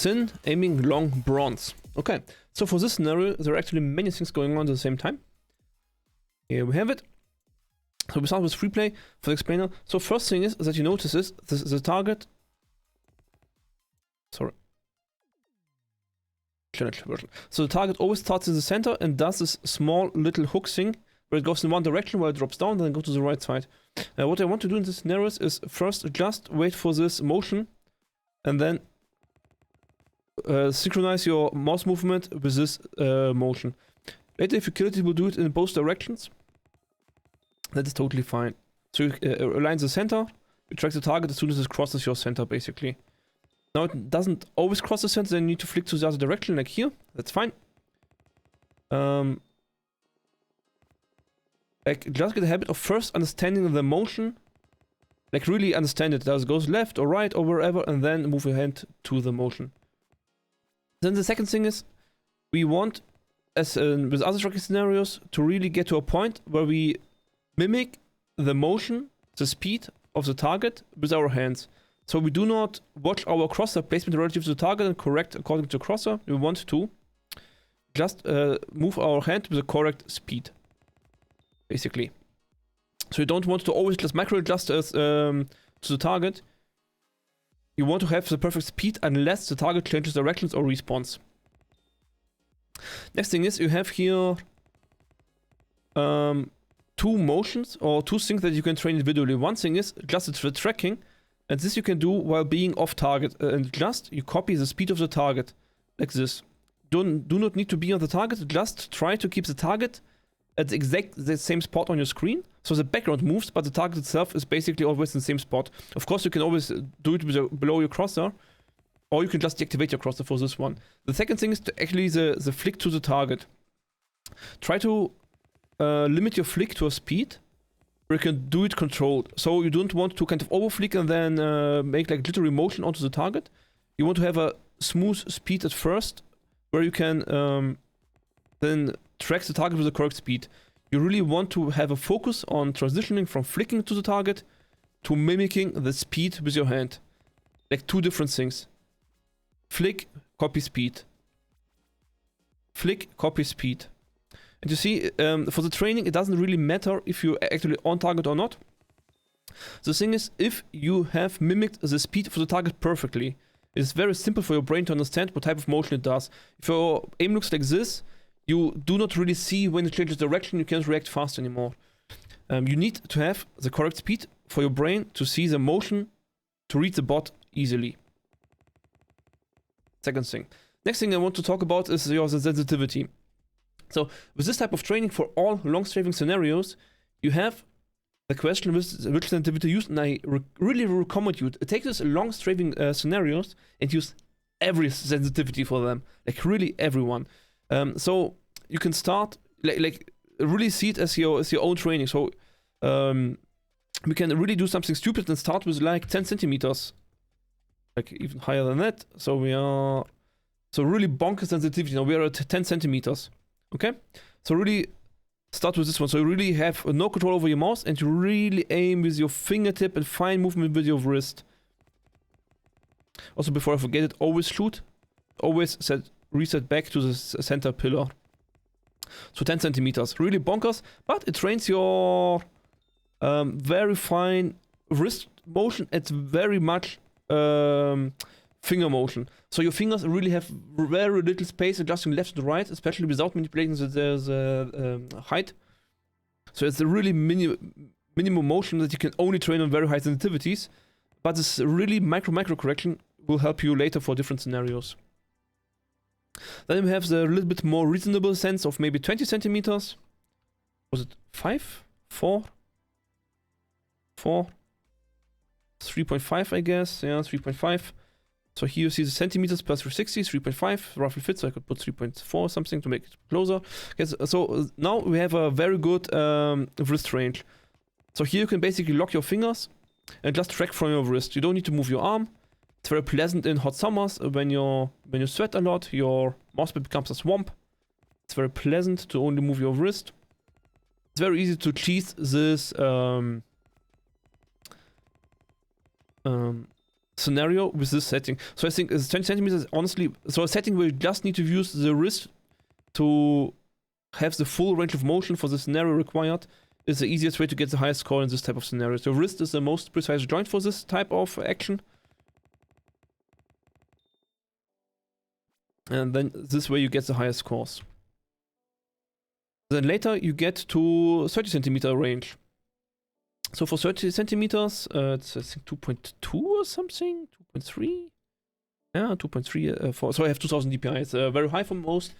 Sin, aiming long bronze. Okay, so for this scenario, there are actually many things going on at the same time. Here we have it. So we start with free play for the explainer. So first thing is that you notice is the target. Sorry. Version. So the target always starts in the center and does this small little hook thing where it goes in one direction, where it drops down, then go to the right side. What I want to do in this scenario is first just wait for this motion and then synchronize your mouse movement with this motion. Later, if you kill it, it will do it in both directions. That is totally fine. So you align the center, you track the target as soon as it crosses your center, basically. Now it doesn't always cross the center, then you need to flick to the other direction, like here. That's fine. Like, just get a habit of first understanding the motion. Like, really understand it. Does it goes left or right or wherever, and then move your hand to the motion. Then the second thing is, we want, as with other tracking scenarios, to really get to a point where we mimic the motion, the speed of the target with our hands. So we do not watch our crosser placement relative to the target and correct according to the crosser. We want to just move our hand with the correct speed, basically. So you don't want to always just micro adjust as, to the target. You want to have the perfect speed unless the target changes directions or respawns. Next thing is you have here two motions or two things that you can train individually. One thing is just the tracking, and this you can do while being off target, and just you copy the speed of the target like this. Do not need to be on the target, just try to keep the target at the same spot on your screen. So the background moves, but the target itself is basically always in the same spot. Of course, you can always do it with below your crosser, or you can just deactivate your crosser for this one. The second thing is to actually the flick to the target. Try to limit your flick to a speed where you can do it controlled. So you don't want to kind of overflick and then make like glittery motion onto the target. You want to have a smooth speed at first, where you can then track the target with the correct speed. You really want to have a focus on transitioning from flicking to the target to mimicking the speed with your hand. Like two different things. Flick, copy speed. Flick, copy speed. And you see, for the training, it doesn't really matter if you're actually on target or not. The thing is, if you have mimicked the speed for the target perfectly, it's very simple for your brain to understand what type of motion it does. If your aim looks like this, you do not really see when it changes direction, you can't react fast anymore. You need to have the correct speed for your brain to see the motion, to read the bot easily. Second thing. Next thing I want to talk about is your sensitivity. So with this type of training for all long strafing scenarios, you have the question which sensitivity to use, and I really recommend you to take these long strafing scenarios and use every sensitivity for them, like really everyone. So you can start like really see it as your own training. So we can really do something stupid and start with like 10 centimeters, like even higher than that. So we are really bonkers sensitivity. Now we are at 10 centimeters. Okay, so really start with this one. So you really have no control over your mouse, and you really aim with your fingertip and fine movement with your wrist. Also, before I forget it, always shoot. Always reset back to the center pillar. So 10 centimeters, really bonkers, but it trains your very fine wrist motion. It's very much finger motion. So your fingers really have very little space adjusting left to right, especially without manipulating the height. So it's a really minimum motion that you can only train on very high sensitivities, but this really micro correction will help you later for different scenarios. Then we have the little bit more reasonable sense of maybe 20 centimeters. Was it 5? 4? 4? 3.5, I guess. Yeah, 3.5. So here you see the centimeters plus 360, 3.5 roughly fits. So I could put 3.4 or something to make it closer. Okay, so now we have a very good wrist range. So here you can basically lock your fingers and just track from your wrist. You don't need to move your arm. It's very pleasant in hot summers when you sweat a lot. Your mousepad becomes a swamp. It's very pleasant to only move your wrist. It's very easy to cheese this scenario with this setting. So I think 20 centimeters, honestly, so a setting where you just need to use the wrist to have the full range of motion for the scenario required is the easiest way to get the highest score in this type of scenario. So wrist is the most precise joint for this type of action. And then this way you get the highest scores. Then later you get to 30 centimeter range. So for 30 centimeters, it's I think 2.2 or something, 2.3. Yeah, 2.3. So I have 2000 dpi. It's very high for most.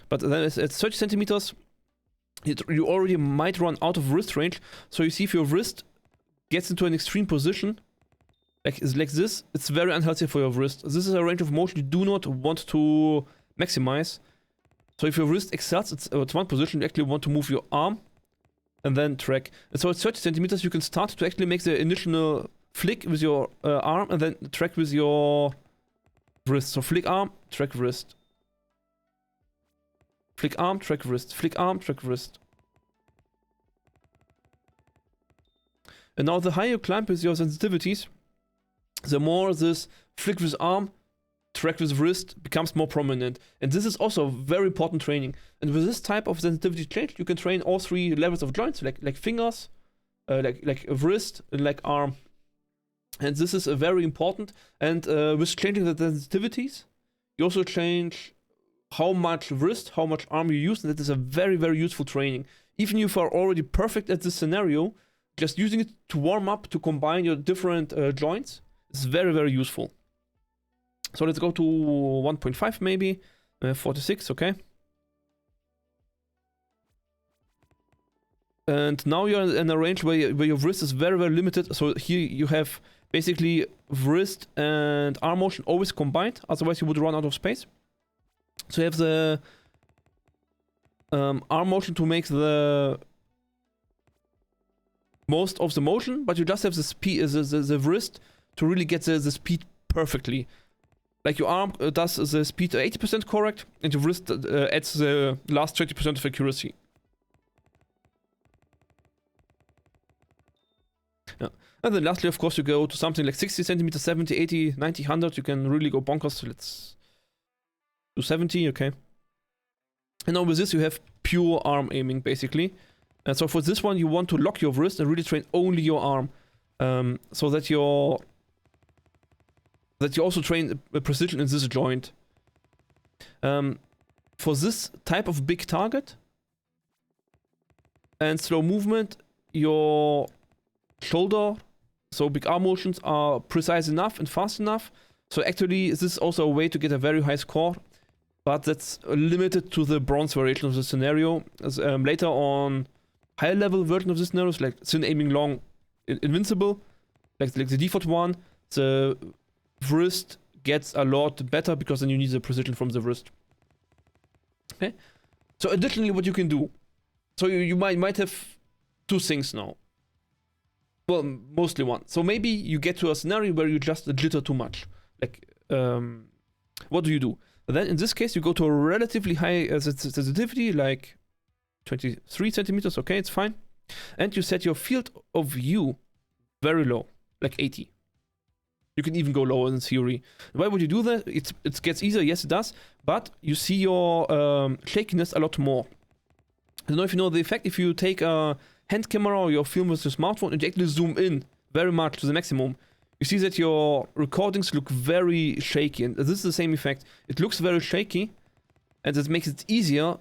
But then at 30 centimeters, you already might run out of wrist range. So you see if your wrist gets into an extreme position, like this, it's very unhealthy for your wrist. This is a range of motion you do not want to maximize. So if your wrist excels at one position, you actually want to move your arm and then track. And so at 30 centimeters, you can start to actually make the initial flick with your arm and then track with your wrist. So flick arm, track wrist. Flick arm, track wrist. Flick arm, track wrist. And now the higher you climb with your sensitivities, the more this flick with arm, track with wrist becomes more prominent. And this is also very important training. And with this type of sensitivity change, you can train all three levels of joints, like fingers, like wrist, and like arm. And this is very important. And with changing the sensitivities, you also change how much wrist, how much arm you use, and that is a very, very useful training. Even if you are already perfect at this scenario, just using it to warm up, to combine your different joints, is very, very useful. So let's go to 1.5 maybe, 46, okay. And now you're in a range where your wrist is very, very limited. So here you have basically wrist and arm motion always combined, otherwise you would run out of space. So you have the arm motion to make the most of the motion, but you just have the speed, the wrist to really get the speed perfectly. Like your arm does the speed 80% correct, and your wrist adds the last 20% of accuracy. Yeah. And then lastly, of course, you go to something like 60 centimeters, 70, 80, 90, 100. You can really go bonkers. So let's do 70, okay. And now with this, you have pure arm aiming, basically. And so for this one, you want to lock your wrist and really train only your arm, so that you also train precision in this joint. For this type of big target and slow movement, your shoulder, so big arm motions, are precise enough and fast enough. So actually, this is also a way to get a very high score, but that's limited to the bronze variation of the scenario. As, later on, higher level version of the scenarios, like thin aiming long, invincible, like the default one, the wrist gets a lot better because then you need the precision from the wrist. Okay. So additionally, what you can do, so you might have two things now. Well, mostly one. So maybe you get to a scenario where you just jitter too much. Like, what do? Then in this case, you go to a relatively high sensitivity, like 23 centimeters. Okay, it's fine. And you set your field of view very low, like 80. You can even go lower in theory. Why would you do that? It gets easier, yes it does, but you see your shakiness a lot more. I don't know if you know the effect. If you take a hand camera or your film with your smartphone and you actually zoom in very much to the maximum, you see that your recordings look very shaky, and this is the same effect. It looks very shaky, and that makes it easier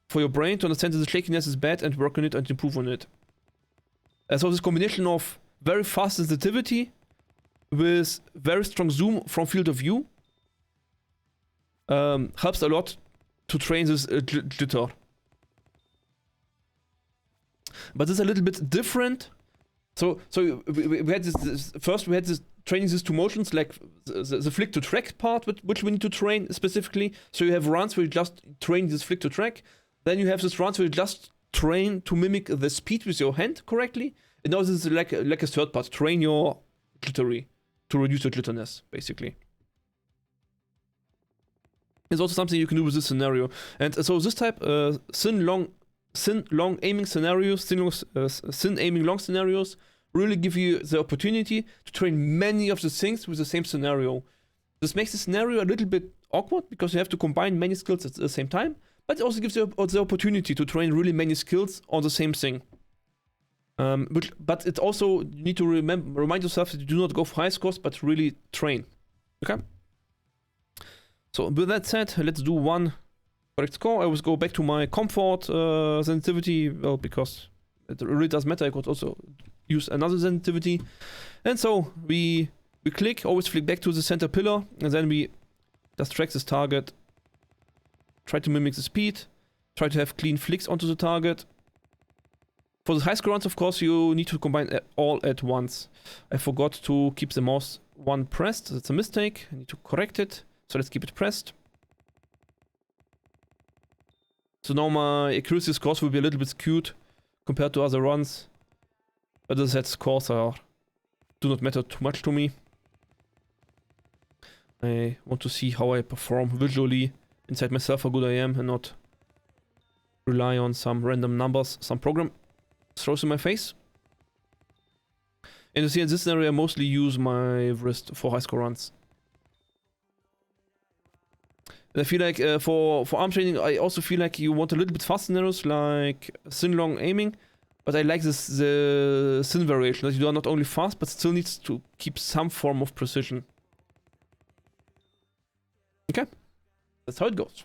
for your brain to understand that the shakiness is bad and work on it and improve on it. So this combination of very fast sensitivity with very strong zoom from field of view helps a lot to train this jitter. But it's a little bit different. So we had this first we had this training these two motions, like the flick to track part, which we need to train specifically. So you have runs where you just train this flick to track. Then you have this runs where you just train to mimic the speed with your hand correctly. And now this is like a third part, train your jittery to reduce your jitterness, basically. It's also something you can do with this scenario. And so this type, thin long aiming scenarios, thin aiming long scenarios really give you the opportunity to train many of the things with the same scenario. This makes the scenario a little bit awkward because you have to combine many skills at the same time, but it also gives you the opportunity to train really many skills on the same thing. But it also, you need to remind yourself that you do not go for high scores, but really train. Okay? So with that said, let's do one correct score. I will go back to my comfort sensitivity, well, because it really does matter. I could also use another sensitivity. And so we click, always flick back to the center pillar, and then we just track this target, try to mimic the speed, try to have clean flicks onto the target. For the high score runs, of course, you need to combine all at once. I forgot to keep the mouse one pressed. That's a mistake. I need to correct it. So let's keep it pressed. So now my accuracy scores will be a little bit skewed compared to other runs. But as I said, scores do not matter too much to me. I want to see how I perform visually inside myself, how good I am, and not rely on some random numbers some program throws in my face. And you see in this scenario I mostly use my wrist for high score runs. And I feel like for arm training I also feel like you want a little bit fast scenarios like thin long aiming, but I like the thin variation, that you are not only fast but still needs to keep some form of precision. Okay, that's how it goes.